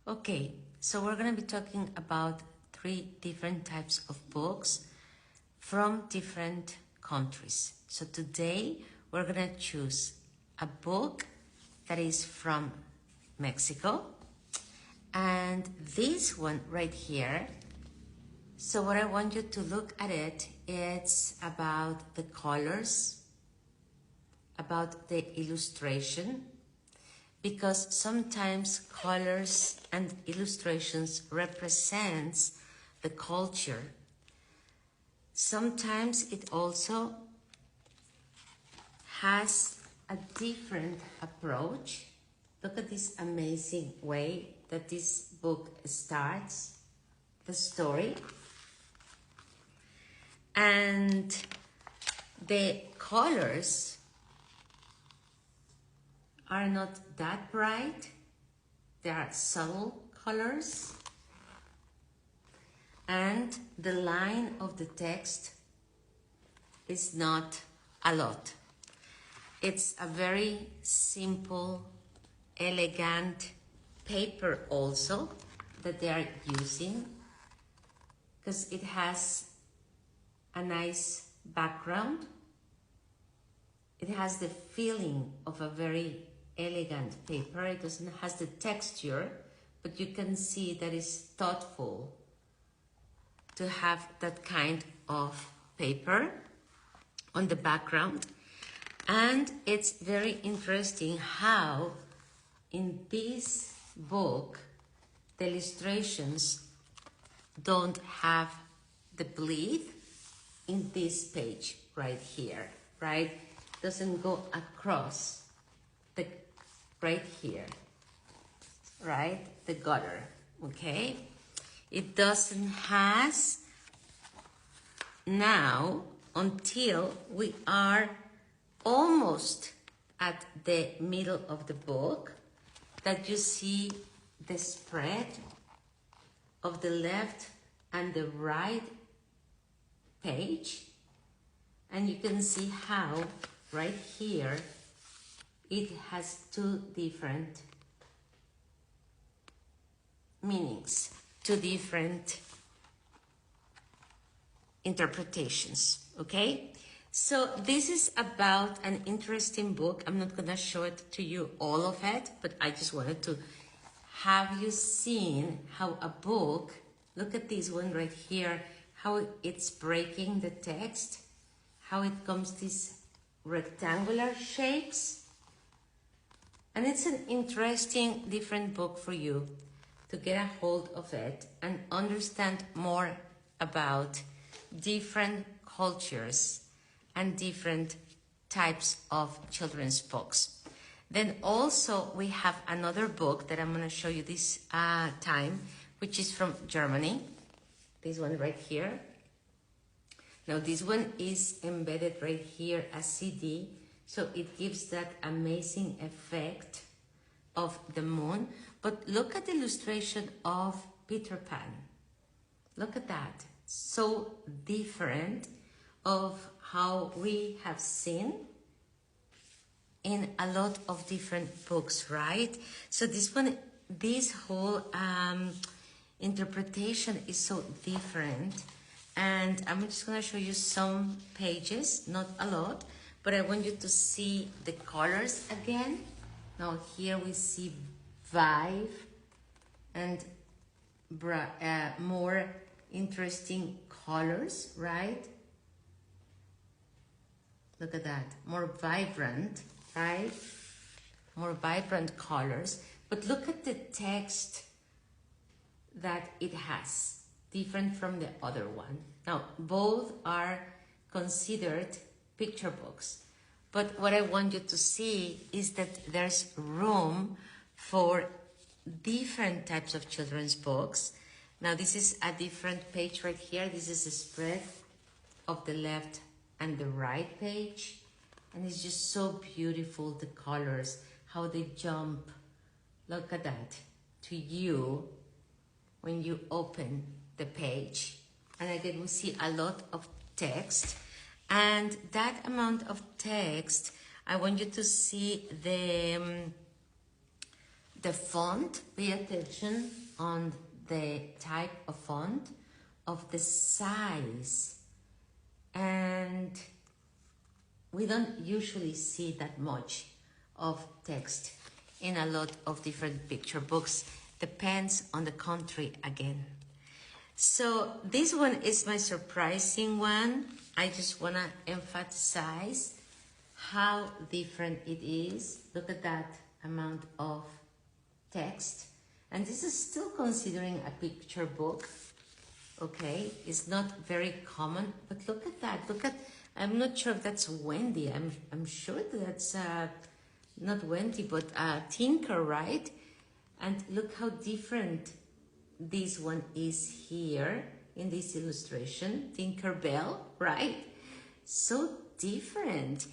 Okay, so we're going to be talking about 3 different types of books from different countries. So today we're going to choose a book that is from Mexico, and this one right here. So what I want you to look at it's about the colors, about the illustration, because sometimes colors and illustrations represents the culture. Sometimes it also has a different approach. Look at this amazing way that this book starts, the story. And the colors are not that bright. They are subtle colors. And the line of the text is not a lot. It's a very simple, elegant paper also that they are using, because it has a nice background. It has the feeling of a very elegant paper. It doesn't has the texture, but you can see that it's thoughtful to have that kind of paper on the background. And it's very interesting how in this book the illustrations don't have the bleed in this page right here, right? Doesn't go across the right here, right? The gutter, okay? It doesn't has now until we are almost at the middle of the book that you see the spread of the left and the right page, and you can see how right here it has 2 different meanings, 2 different interpretations, okay? So this is about an interesting book. I'm not gonna show it to you all of it, but I just wanted to have you seen how a book, look at this one right here, how it's breaking the text, how it comes these rectangular shapes. And it's an interesting, different book for you to get a hold of it and understand more about different cultures and different types of children's books. Then also we have another book that I'm going to show you this time, which is from Germany. This one right here. Now this one is embedded right here as CD, so it gives that amazing effect of the moon. But look at the illustration of Peter Pan. Look at that. So different of how we have seen in a lot of different books, right? So this one, this whole interpretation is so different. And I'm just going to show you some pages, not a lot, but I want you to see the colors again. Now here we see vive and more interesting colors, right? Look at that, more vibrant, right? More vibrant colors. But look at the text that it has, different from the other one. Now, both are considered picture books, but what I want you to see is that there's room for different types of children's books. Now, this is a different page right here. This is a spread of the left and the right page, and it's just so beautiful, the colors, how they jump. Look at that to you when you open the page. And again, we see a lot of text, and that amount of text, I want you to see The font, pay attention on the type of font, of the size, and we don't usually see that much of text in a lot of different picture books. Depends on the country again. So this one is my surprising one. I just want to emphasize how different it is. Look at that amount of text. And this is still considering a picture book. Okay, it's not very common, but look at that. Look at, I'm not sure if that's Wendy. I'm sure that's not Wendy, but Tinker, right? And look how different this one is here in this illustration. Tinkerbell, right? So different.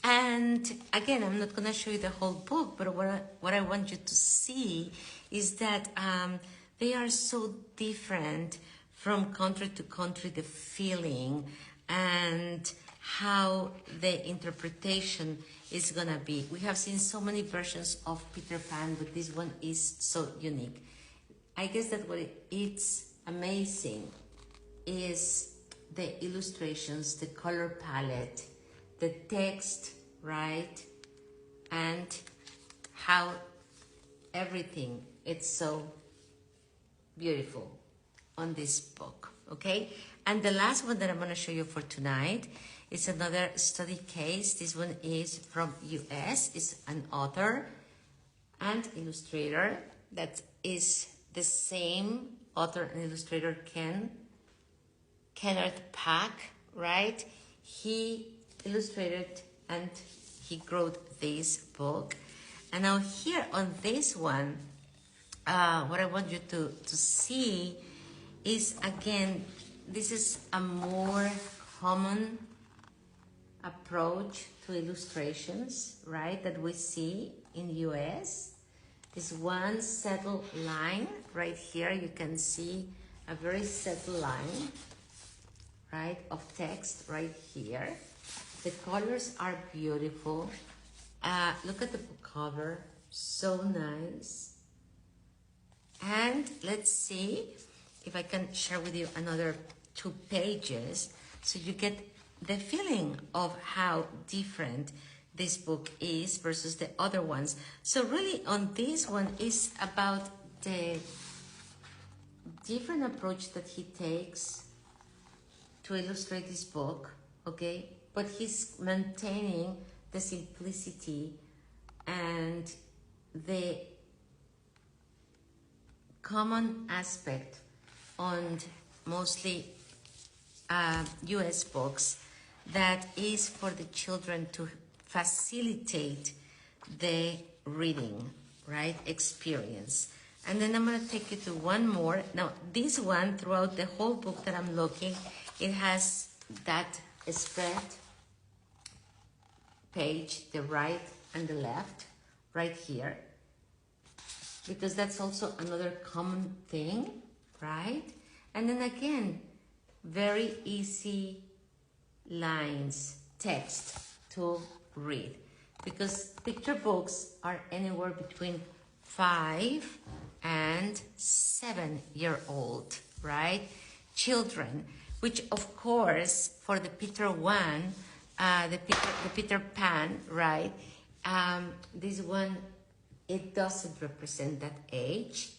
And again, I'm not going to show you the whole book, but what I want you to see is that they are so different from country to country, the feeling and how the interpretation is going to be. We have seen so many versions of Peter Pan, but this one is so unique. I guess that what it's amazing is the illustrations, the color palette, the text, right? And how everything, it's so beautiful on this book, okay? And the last one that I'm going to show you for tonight is another study case. This one is from US. It's an author and illustrator that is the same author and illustrator Kenneth Pak, right? He illustrated and he wrote this book. And now here on this one, what I want you to see is, again, this is a more common approach to illustrations, right, that we see in US. This one settled line right here. You can see a very settled line, right, of text right here. The colors are beautiful. Look at the book cover, so nice. And let's see if I can share with you another 2 pages so you get the feeling of how different this book is versus the other ones. So really on this one is about the different approach that he takes to illustrate this book, okay? But he's maintaining the simplicity and the common aspect on mostly US books that is for the children to facilitate the reading, right, experience. And then I'm going to take you to one more. Now, this one, throughout the whole book that I'm looking, it has that spread page, the right and the left, right here, because that's also another common thing, right? And then again, very easy lines, text to read, because picture books are anywhere between 5 and 7-year-old, right? Children, which of course for the Peter one, the Peter Pan, right? This one, it doesn't represent that age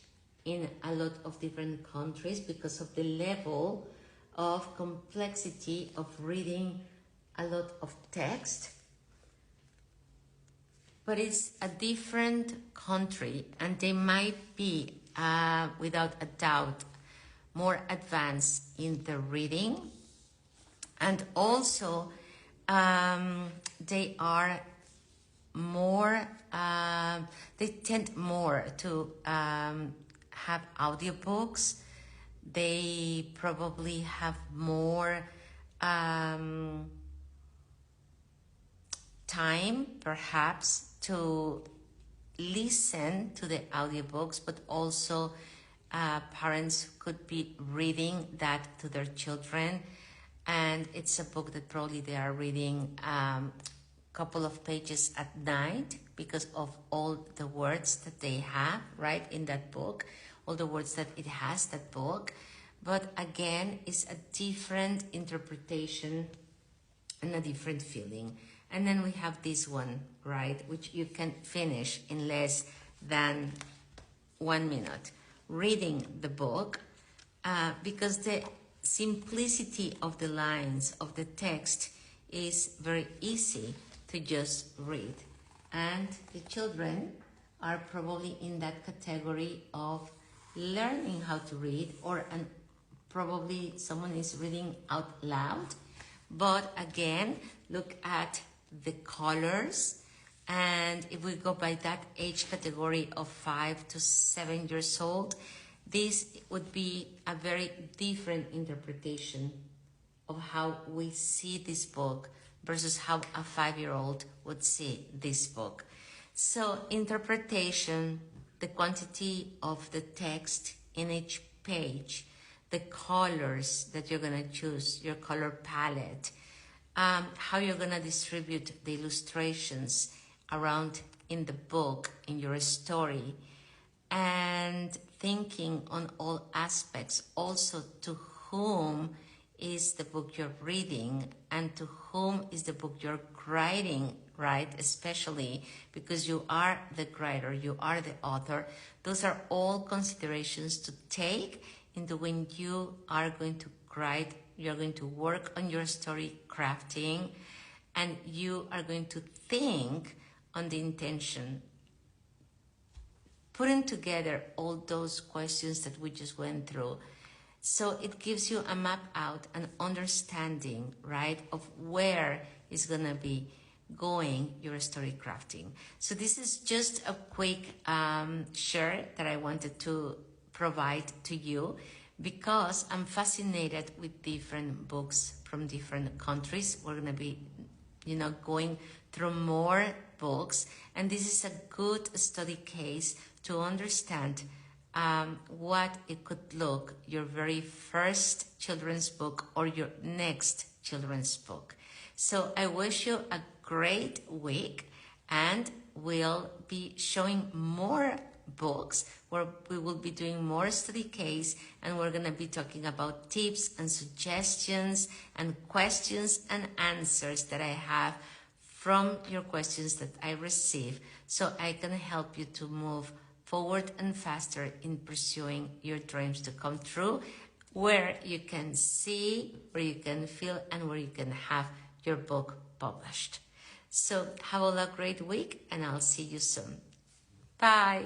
in a lot of different countries because of the level of complexity of reading a lot of text. But it's a different country, and they might be, without a doubt, more advanced in the reading. And also, they are more, they tend more to have audiobooks. They probably have more time, perhaps, to listen to the audiobooks, but also parents could be reading that to their children. And it's a book that probably they are reading couple of pages at night because of all the words that they have, right, in that book, all the words that it has, that book. But again, it's a different interpretation and a different feeling. And then we have this one, right, which you can finish in less than 1 minute reading the book, because the simplicity of the lines of the text is very easy to just read. And the children are probably in that category of learning how to read, or probably someone is reading out loud. But again, look at the colors. And if we go by that age category of 5 to 7 years old, this would be a very different interpretation of how we see this book versus how a 5-year-old would see this book. So interpretation, the quantity of the text in each page, the colors that you're going to choose, your color palette, how you're going to distribute the illustrations around in the book, in your story, and thinking on all aspects, also to whom is the book you're reading and to whom is the book you're writing, right? Especially because you are the writer, you are the author. Those are all considerations to take into when you are going to write, you're going to work on your story crafting, and you are going to think on the intention, putting together all those questions that we just went through. So it gives you a map out, an understanding, right, of where is going to be going your story crafting. So this is just a quick share that I wanted to provide to you, because I'm fascinated with different books from different countries. We're going to be, going through more books, and this is a good study case to understand what it could look, your very first children's book or your next children's book. So I wish you a great week, and we'll be showing more books where we will be doing more study case, and we're going to be talking about tips and suggestions and questions and answers that I have from your questions that I receive, so I can help you to move forward and faster in pursuing your dreams to come true, where you can see, where you can feel, and where you can have your book published. So have a great week, and I'll see you soon. Bye.